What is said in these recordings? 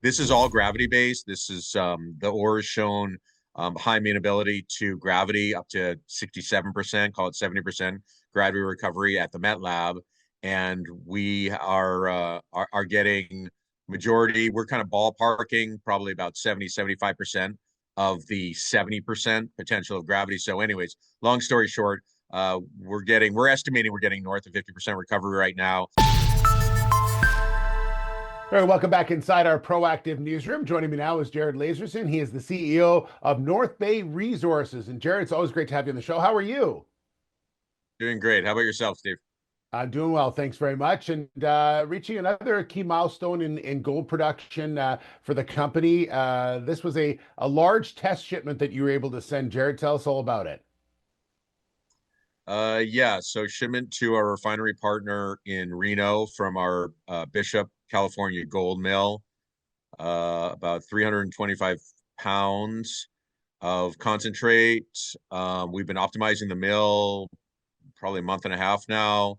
this is all gravity based. This is the ore is shown high amenability to gravity up to 67%, call it 70% gravity recovery at the Met Lab, and we are getting majority. We're kind of ballparking probably about 70-75% of the 70% potential of gravity. So, anyways, long story short, we're estimating we're getting north of 50% recovery right now. All right, welcome back inside our proactive newsroom. Joining me now is Jared Laserson. He is the CEO of North Bay Resources. And Jared, it's always great to have you on the show. How are you? Doing great. How about yourself, Steve? Doing well, thanks very much. And reaching another key milestone in gold production for the company. This was a large test shipment that you were able to send. Jared, tell us all about it. Yeah, so shipment to our refinery partner in Reno from our Bishop, California gold mill, about 325 pounds of concentrate. We've been optimizing the mill probably a month and a half now,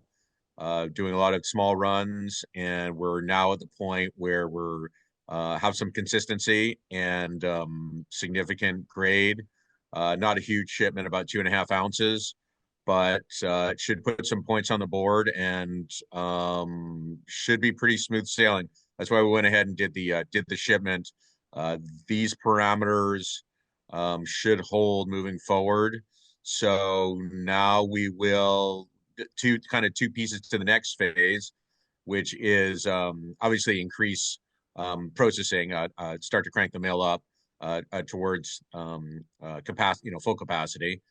doing a lot of small runs, and we're now at the point where we're have some consistency and significant grade. Not a huge shipment, about 2.5 ounces, but it should put some points on the board and should be pretty smooth sailing. That's why we went ahead and did the shipment. These parameters should hold moving forward. So now we will two pieces to the next phase, which is obviously increase processing, start to crank the mill up towards capacity, full capacity,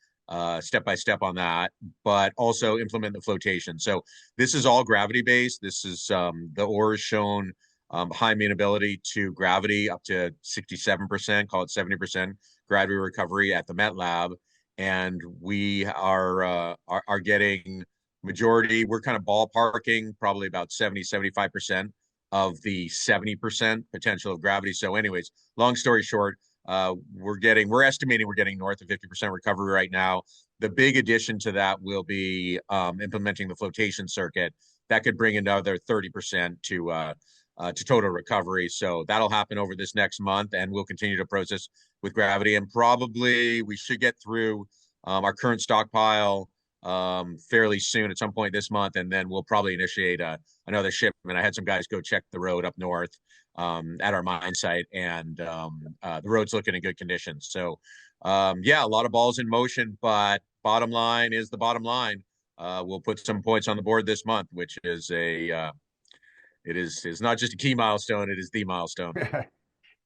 step by step on that, but also implement the flotation. So this is all gravity based. This is the ore is shown high amenability to gravity up to 67%, call it 70% gravity recovery at the Met Lab, and we are getting majority. We're kind of ballparking probably about 70-75% of the 70% potential of gravity. So, anyways, long story short, we're estimating we're getting north of 50% recovery right now. The big addition to that will be implementing the flotation circuit. That could bring another 30% to total recovery. So that'll happen over this next month, and we'll continue to process with gravity. And probably we should get through our current stockpile fairly soon at some point this month, and then we'll probably initiate another shipment. I had some guys go check the road up north at our mine site, and the road's looking in good condition. So, yeah, a lot of balls in motion, but bottom line is the bottom line. We'll put some points on the board this month, which is it is not just a key milestone; it is the milestone.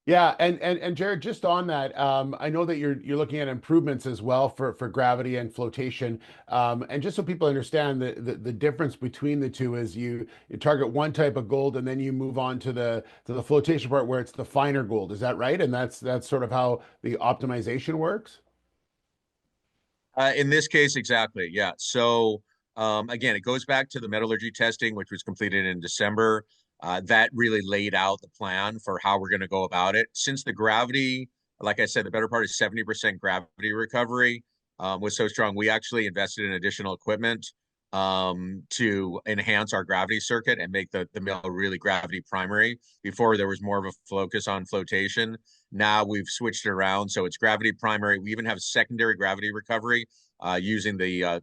Yeah, and Jared, just on that, I know that you're looking at improvements as well for gravity and flotation, and just so people understand the difference between the two is you target one type of gold and then you move on to the flotation part where it's the finer gold. Is that right? And that's sort of how the optimization works. In this case, exactly. Yeah. So again, it goes back to the metallurgy testing, which was completed in December. That really laid out the plan for how we're going to go about it. Since the gravity, like I said, the better part is 70% gravity recovery was so strong, we actually invested in additional equipment to enhance our gravity circuit and make the mill really gravity primary. Before there was more of a focus on flotation. Now we've switched it around, so it's gravity primary. We even have secondary gravity recovery using the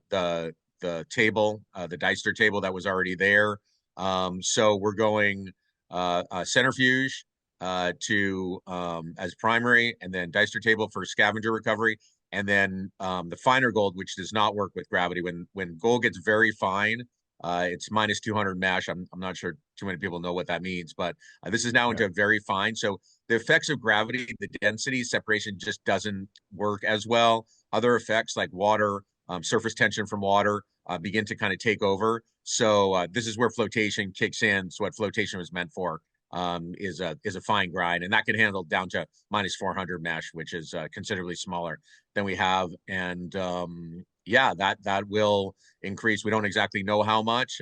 table, the Deister table that was already there. So we're going centrifuge to as primary, and then Deister table for scavenger recovery, and then the finer gold, which does not work with gravity. When gold gets very fine, it's minus 200 mesh. I'm not sure too many people know what that means, but this is now Yeah. into very fine. So the effects of gravity, the density separation just doesn't work as well. Other effects like water, surface tension from water begin to kind of take over. So this is where flotation kicks in. So what flotation was meant for is a fine grind, and that can handle down to minus 400 mesh, which is considerably smaller than we have. And yeah, that will increase. We don't exactly know how much.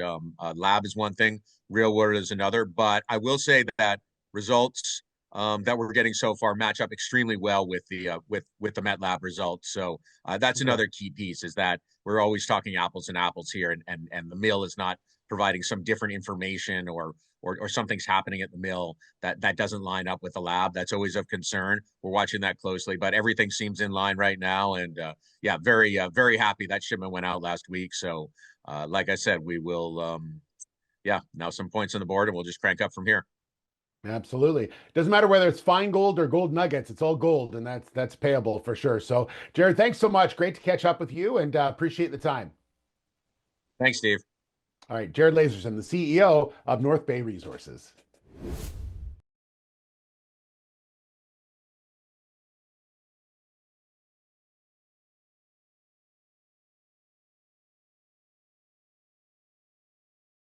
Lab is one thing, real world is another. But I will say that results that we're getting so far match up extremely well with the Met Lab results. So that's Okay. another key piece, is that we're always talking apples and apples here, and the mill is not providing some different information or something's happening at the mill that doesn't line up with the lab. That's always of concern. We're watching that closely, but everything seems in line right now. And yeah, very happy that shipment went out last week. So like I said, we will yeah, now some points on the board and we'll just crank up from here. Absolutely. Doesn't matter whether it's fine gold or gold nuggets, it's all gold, and that's payable for sure. So, Jared, thanks so much. Great to catch up with you, and appreciate the time. Thanks, Steve. All right, Jared Laserson, the CEO of North Bay Resources.